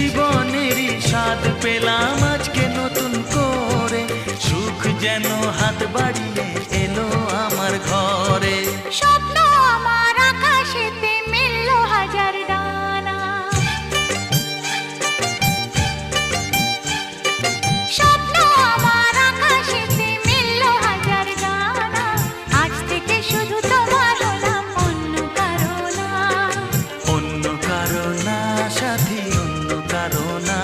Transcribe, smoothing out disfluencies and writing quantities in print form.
জীবনেরই স্বাদ পেলাম আজকে নতুন করে, সুখ যেন হাত বাড়িয়ে এলো আমার ঘরে। স্বপ্ন আমার আকাশেতে মেললো হাজার ডানা, স্বপ্ন আমার আকাশেতে মেললো হাজার ডানা। আজ থেকে শুধু তোমার হলাম, অন্য কারো না। অন্য কারো না সাথী, অন্য কারো না।